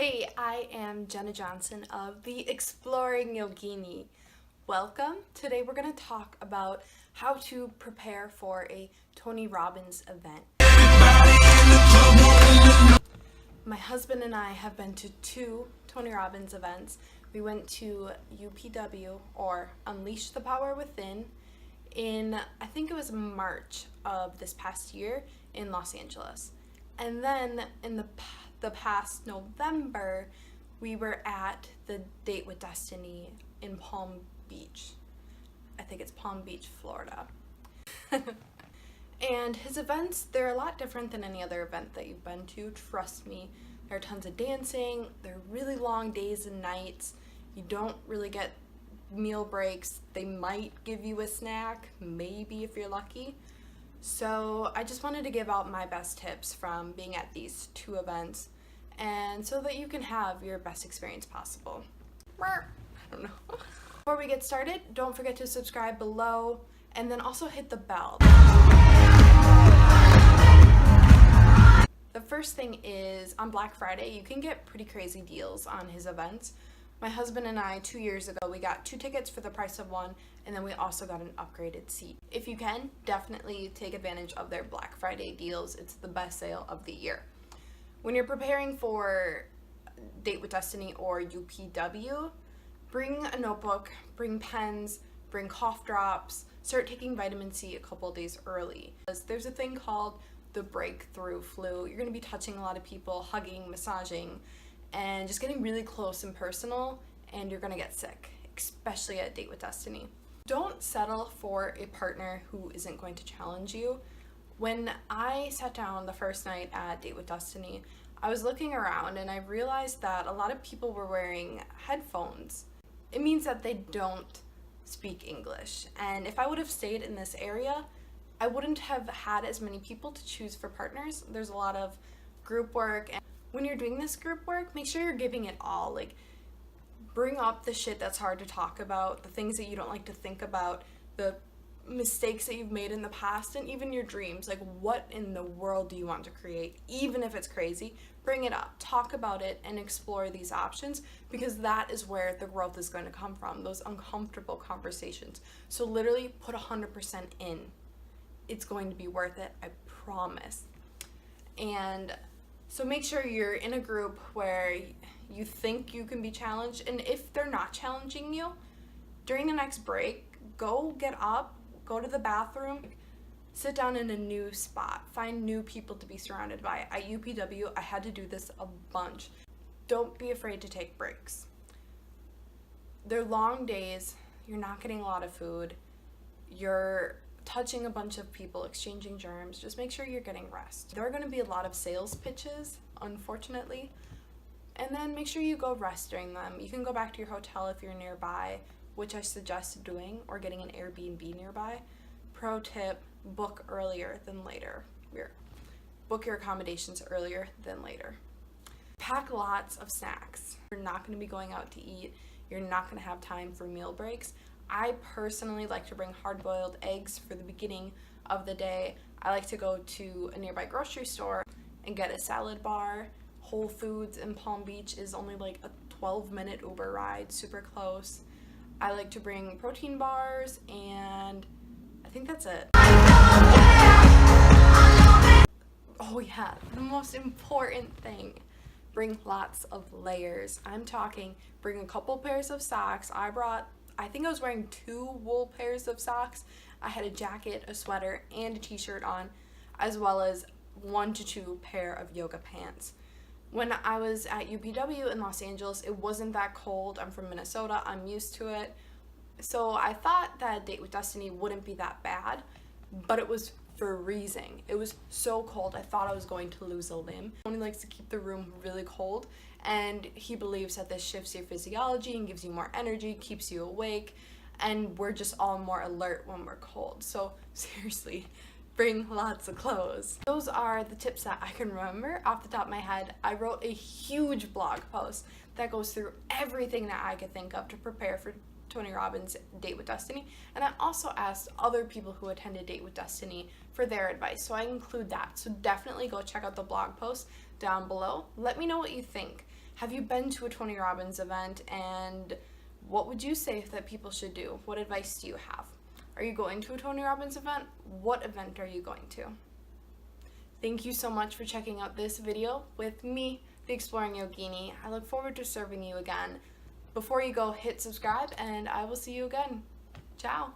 Hey, I am Jenna Johnson of the Exploring Yogini. Welcome. Today we're going to talk about how to prepare for a Tony Robbins event. My husband and I have been to 2 Tony Robbins events. We went to UPW, or Unleash the Power Within, in, I think it was March of this past year in Los Angeles. And then in the past November, we were at the Date with Destiny in Palm Beach. I think it's Palm Beach, Florida. And his events, they're a lot different than any other event that you've been to. Trust me, there are tons of dancing, they're really long days and nights. You don't really get meal breaks. They might give you a snack, maybe if you're lucky. So I just wanted to give out my best tips from being at these 2 events, and so that you can have your best experience possible. I don't know. Before we get started, don't forget to subscribe below and then also hit the bell. The first thing is, on Black Friday, you can get pretty crazy deals on his events. My husband and I, 2 years ago, we got 2 tickets for the price of 1, and then we also got an upgraded seat. If you can, definitely take advantage of their Black Friday deals. It's the best sale of the year. When you're preparing for Date with Destiny or UPW, bring a notebook, bring pens, bring cough drops, start taking vitamin C a couple days early. There's a thing called the breakthrough flu. You're going to be touching a lot of people, hugging, massaging, and just getting really close and personal, and you're going to get sick, especially at Date with Destiny. Don't settle for a partner who isn't going to challenge you. When I sat down the first night at Date with Destiny, I was looking around and I realized that a lot of people were wearing headphones. It means that they don't speak English, and if I would have stayed in this area, I wouldn't have had as many people to choose for partners. There's a lot of group work, and when you're doing this group work, make sure you're giving it all. Like, bring up the shit that's hard to talk about, the things that you don't like to think about, the mistakes that you've made in the past, and even your dreams. Like, what in the world do you want to create? Even if it's crazy, bring it up, talk about it, and explore these options, because that is where the growth is going to come from, those uncomfortable conversations. So literally put 100% in. It's going to be worth it, I promise. And so make sure you're in a group where you think you can be challenged, and if they're not challenging you, during the next break, go get up, go to the bathroom, sit down in a new spot, find new people to be surrounded by. At UPW, I had to do this a bunch. Don't be afraid to take breaks. They're long days, you're not getting a lot of food, you're touching a bunch of people, exchanging germs. Just make sure you're getting rest. There are going to be a lot of sales pitches, unfortunately, and then make sure you go rest during them. You can go back to your hotel if you're nearby, which I suggest doing, or getting an Airbnb nearby. Pro tip, book earlier than later. Book your accommodations earlier than later. Pack lots of snacks. You're not going to be going out to eat. You're not going to have time for meal breaks. I personally like to bring hard-boiled eggs for the beginning of the day. I like to go to a nearby grocery store and get a salad bar. Whole Foods in Palm Beach is only like a 12-minute Uber ride, super close. I like to bring protein bars, and I think that's it. Oh yeah, the most important thing. Bring lots of layers. I'm talking bring a couple pairs of socks. I think I was wearing 2 wool pairs of socks. I had a jacket, a sweater, and a t-shirt on, as well as 1 to 2 pair of yoga pants. When I was at UPW in Los Angeles, it wasn't that cold. I'm from Minnesota, I'm used to it. So I thought that Date with Destiny wouldn't be that bad, but it was freezing. It was so cold, I thought I was going to lose a limb. Tony likes to keep the room really cold, and he believes that this shifts your physiology and gives you more energy, keeps you awake, and we're just all more alert when we're cold. So seriously, bring lots of clothes. Those are the tips that I can remember off the top of my head. I wrote a huge blog post that goes through everything that I could think of to prepare for Tony Robbins' Date with Destiny, and I also asked other people who attended Date with Destiny for their advice, so I include that. So definitely go check out the blog post down below. Let me know what you think. Have you been to a Tony Robbins event, and what would you say that people should do? What advice do you have? Are you going to a Tony Robbins event? What event are you going to? Thank you so much for checking out this video with me, the Exploring Yogini. I look forward to serving you again. Before you go, hit subscribe, and I will see you again. Ciao!